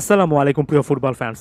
আসসালামু আলাইকুম প্রিয় football fans.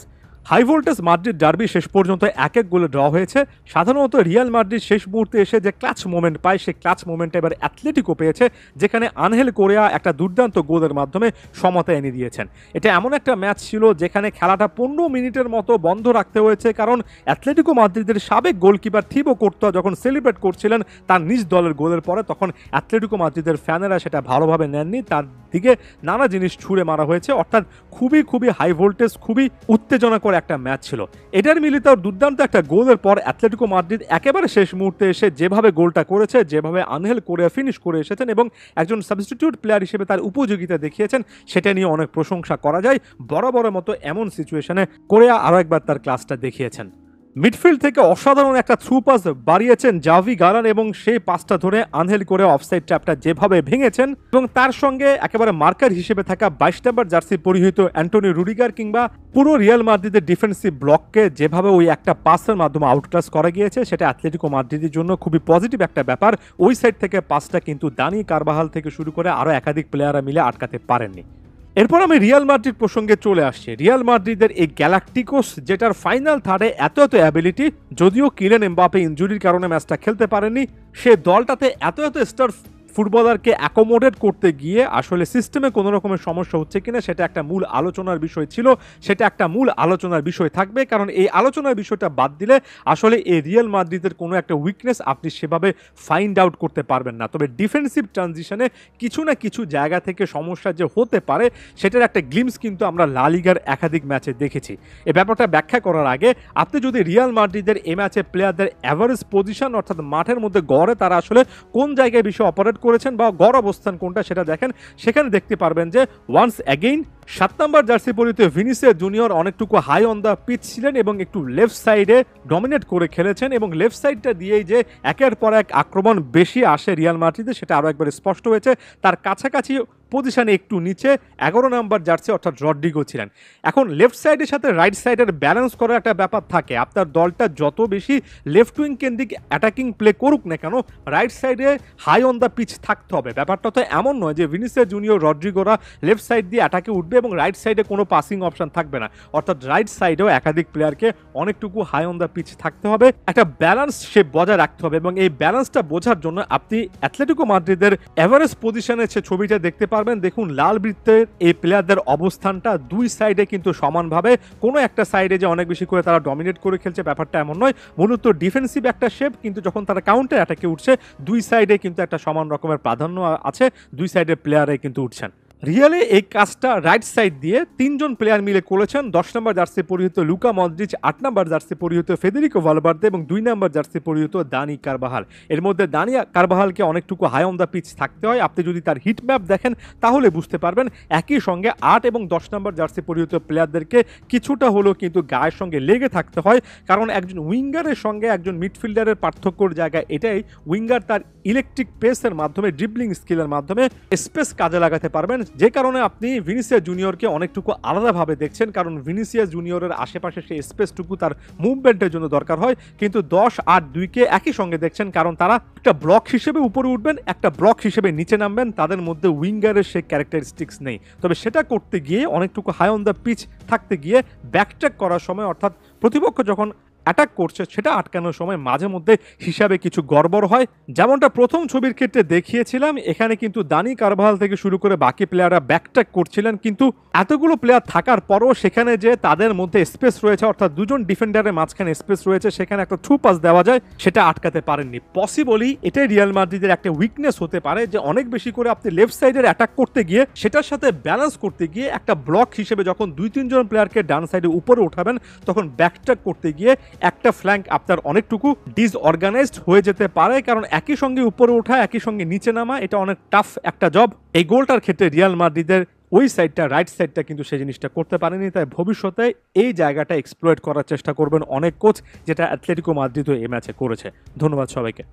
High voltage Madrid derby শেষ পর্যন্ত এক এক গোলে ড্র হয়েছে। সাধারণত রিয়াল মাদ্রিদ শেষ মুহূর্তে এসে যে ক্লাচ মোমেন্ট পায়, সেই ক্লাচ মোমেন্টে এবার অ্যাথলেটিকো পেয়েছে, যেখানে আনহেল কোরেয়া একটা দুর্দান্ত গোলের মাধ্যমে সমতা এনে দিয়েছেন। এটা এমন একটা ম্যাচ ছিল যেখানে খেলাটা 15 মিনিটের মতো বন্ধ রাখতে হয়েছে, কারণ অ্যাথলেটিকো মাদ্রিদের সাবেক গোলকিপার থিবো কোর্তোয়া যখন সেলিব্রেট করছিলেন তার নিজ দলের গোলের পরে, তখন অ্যাথলেটিকো মাদ্রিদের ফ্যানেরা সেটা ভালোভাবে নেননি, তার দিকে নানা জিনিস ছুঁড়ে মারা হয়েছে। অর্থাৎ খুবই হাই ভোল্টেজ, খুবই উত্তেজনাকর একটা ম্যাচ ছিল। এটার মিলিত দুর্দান্ত একটা গোলের পর অ্যাথলেটিকো মাদ্রিদ একেবারে শেষ মুহূর্তে এসে যেভাবে গোলটা করেছে, যেভাবে আনহেল কোরেয়া ফিনিশ করে এসেছেন এবং একজন সাবস্টিটিউট প্লেয়ার হিসেবে তার উপযোগিতা দেখিয়েছেন, সেটা নিয়ে অনেক প্রশংসা করা যায়। বরাবরের মতো এমন সিচুয়েশনে কোরেয়া আরও একবার তার ক্লাসটা দেখিয়েছেন। মিডফিল্ড থেকে অসাধারণ একটা থ্রু পাস বাড়িয়েছেন জাভি গারান এবং সেই পাসটা ধরে আনহেল করে অফসাইড ট্র্যাপটা যেভাবে ভেঙেছেন, এবং তার সঙ্গে একেবারে মার্কার হিসেবে থাকা 22 নম্বর জার্সি পরিহিত অ্যান্টনি রুডিগার কিংবা পুরো রিয়াল মাদ্রিদের ডিফেন্সিভ ব্লককে যেভাবে ওই একটা পাসের মাধ্যমে আউটক্লাস করা গিয়েছে, সেটা অ্যাথলেটিকো মাদ্রিদের জন্য খুবই পজিটিভ একটা ব্যাপার। ওই সাইড থেকে পাসটা কিন্তু দানি কারবাহাল থেকে শুরু করে আরও একাধিক প্লেয়াররা মিলে আটকাতে পারেননি। এরপর আমি রিয়াল মাদ্রিদ প্রসঙ্গে চলে আসছি। রিয়াল মাদ্রিদের এই গ্যালাকটিকোস, যেটার ফাইনাল থার্ডে এত অ্যাবিলিটি, যদিও কিলিয়ান এমবাপে ইনজুরির কারণে ম্যাচটা খেলতে পারেনি, সে দলটাতে এত স্টার ফুটবলারকে অ্যাকোমোডেট করতে গিয়ে আসলে সিস্টেমে কোনো রকমের সমস্যা হচ্ছে কিনা সেটা একটা মূল আলোচনার বিষয় ছিল, সেটা একটা মূল আলোচনার বিষয় থাকবে, কারণ এই আলোচনার বিষয়টা বাদ দিলে আসলে এই রিয়াল মাদ্রিদের কোনো একটা উইকনেস আপনি সেভাবে ফাইন্ড আউট করতে পারবেন না। তবে ডিফেন্সিভ ট্রানজিশনে কিছু না কিছু জায়গা থেকে সমস্যা যে হতে পারে, সেটার একটা গ্লিমস কিন্তু আমরা লা লিগার একাধিক ম্যাচে দেখেছি। এই ব্যাপারটা ব্যাখ্যা করার আগে আপনি যদি রিয়াল মাদ্রিদের এই ম্যাচে প্লেয়ারদের অ্যাভারেজ পজিশন, অর্থাৎ মাঠের মধ্যে গড়ে তারা আসলে কোন জায়গায় বেশি অপারেট করেছেন বা গড় অবস্থান কোনটা সেটা দেখেন, সেখানে দেখতে পারবেন যে ওয়ান্স অ্যাগেইন 7 নম্বর জার্সি পরিহিত ভিনিসিয়াস জুনিয়র অনেকটুকু হাই অন দ্য পিচ ছিলেন এবং একটু লেফট সাইডে ডমিনেট করে খেলেছেন, এবং লেফট সাইডটা দিয়েই যে একের পর এক আক্রমণ বেশি আসে রিয়াল মাদ্রিদে সেটা আরও একবার স্পষ্ট হয়েছে। তার কাছাকাছি পজিশনে একটু নিচে 11 নম্বর জার্সি অর্থাৎ রড্রিগো ছিলেন। এখন লেফট সাইডের সাথে রাইট সাইডের ব্যালেন্স করার একটা ব্যাপার থাকে। আপনার দলটা যত বেশি লেফট উইং কেন্দ্রিক অ্যাটাকিং প্লে করুক না কেন, রাইট সাইডে হাই অন দ্য পিচ থাকতে হবে। ব্যাপারটা তো এমন নয় যে ভিনিসিয়াস জুনিয়র রড্রিগোরা লেফট সাইড দিয়ে অ্যাটাকে উঠবে এবং রাইট সাইডে কোনো পাসিং অপশন থাকবে না, অর্থাৎ রাইট সাইডেও একাধিক প্লেয়ারকে অনেকটুকু হাই অন দ্য পিচ থাকতে হবে, একটা ব্যালেন্স সে বজায় রাখতে হবে। এবং এই ব্যালেন্সটা বোঝার জন্য আপনি অ্যাথলেটিকো মাদ্রিদের এভারেজ পজিশনের সে ছবিটা দেখতে পারবেন। দেখুন লাল বৃত্তের এই প্লেয়ারদের অবস্থানটা দুই সাইডে কিন্তু সমানভাবে, কোনো একটা সাইডে যে অনেক বেশি করে তারা ডমিনেট করে খেলছে ব্যাপারটা এমন নয়, মূলত ডিফেন্সিভ একটা শেপ, কিন্তু যখন তারা কাউন্টার অ্যাটাকে উঠছে দুই সাইডে কিন্তু একটা সমান রকমের প্রাধান্য আছে, দুই সাইডের প্লেয়ারাই কিন্তু উঠছেন। রিয়ালে এই কাজটা রাইট সাইড দিয়ে 3 জন প্লেয়ার মিলে করেছেন। 10 নম্বর জার্সি পরিহিত লুকা মদ্রিচ, 8 নম্বর জার্সি পরিহিত ফেদেরিকো ভালভার্দে এবং 2 নম্বর জার্সি পরিহিত দানি কারবাহাল। এর মধ্যে দানি কারবাহালকে অনেকটুকু হাই অন দ্য পিচ থাকতে হয়। আপনি যদি তার হিট ম্যাপ দেখেন তাহলে বুঝতে পারবেন। একই সঙ্গে 8 এবং 10 নম্বর জার্সি পরিহিত প্লেয়ারদেরকে কিছুটা হলেও কিন্তু গায়ের সঙ্গে লেগে থাকতে হয়, কারণ একজন উইঙ্গারের সঙ্গে একজন মিডফিল্ডারের পার্থক্যর জায়গা এটাই, উইঙ্গার তার ইলেকট্রিক পেসের মাধ্যমে, ড্রিবলিং স্কিলের মাধ্যমে স্পেস কাজে লাগাতে পারবেন, যে কারণে আপনি ভিনিসিয়াস জুনিয়রকে অনেকটুকু আলাদাভাবে দেখছেন, কারণ ভিনিসিয়াস জুনিয়রের আশেপাশে সেই স্পেসটুকু তার মুভমেন্টের জন্য দরকার হয়। কিন্তু 10-8-2-কে একই সঙ্গে দেখছেন, কারণ তারা একটা ব্লক হিসেবে উপরে উঠবেন, একটা ব্লক হিসেবে নিচে নামবেন, তাদের মধ্যে উইঙ্গারের সেই ক্যারেক্টারিস্টিক্স নেই। তবে সেটা করতে গিয়ে অনেকটুকু হাই অন দ্য পিচ থাকতে গিয়ে ব্যাকট্র্যাক করার সময়, অর্থাৎ প্রতিপক্ষ যখন অ্যাটাক করছে সেটা আটকানোর সময় মাঝে মধ্যে হিসাবে কিছু গড়বড় হয়, যেমনটা প্রথম ছবির ক্ষেত্রে দেখিয়েছিলাম। এখানে কিন্তু দানি কারবাহাল থেকে শুরু করে বাকি প্লেয়াররা ব্যাকট্র্যাক করছিলেন, কিন্তু এতগুলো প্লেয়ার থাকার পরও সেখানে যে তাদের মধ্যে স্পেস রয়েছে, অর্থাৎ দুজন ডিফেন্ডারের মাঝখানে স্পেস রয়েছে, সেখানে একটা থ্রু পাস দেওয়া যায়, সেটা আটকাতে পারেননি। পসিবলি এটাই রিয়াল মাদ্রিদের একটা উইকনেস হতে পারে, যে অনেক বেশি করে আপনি লেফট সাইডের অ্যাটাক করতে গিয়ে সেটার সাথে ব্যালেন্স করতে গিয়ে একটা ব্লক হিসেবে যখন 2-3 জন প্লেয়ারকে ডান সাইডে উপরে উঠাবেন, তখন ব্যাকট্র্যাক করতে গিয়ে একটা ফ্ল্যাঙ্ক আপনার অনেকটুকু ডিসঅর্গানাইজড হয়ে যেতে পারে, কারণ একই সঙ্গে উপরে ওঠা একই সঙ্গে নিচে নামা এটা অনেক টাফ একটা জব। এই গোলটার ক্ষেত্রে রিয়াল মাদ্রিদের ওই সাইডটা, রাইট সাইডটা কিন্তু সেই জিনিসটা করতে পারেনি, তাই ভবিষ্যতে এই জায়গাটা এক্সপ্লয়েট করার চেষ্টা করবেন অনেক কোচ, যেটা অ্যাথলেটিকো মাদ্রিদও এই ম্যাচে করেছে। ধন্যবাদ সবাইকে।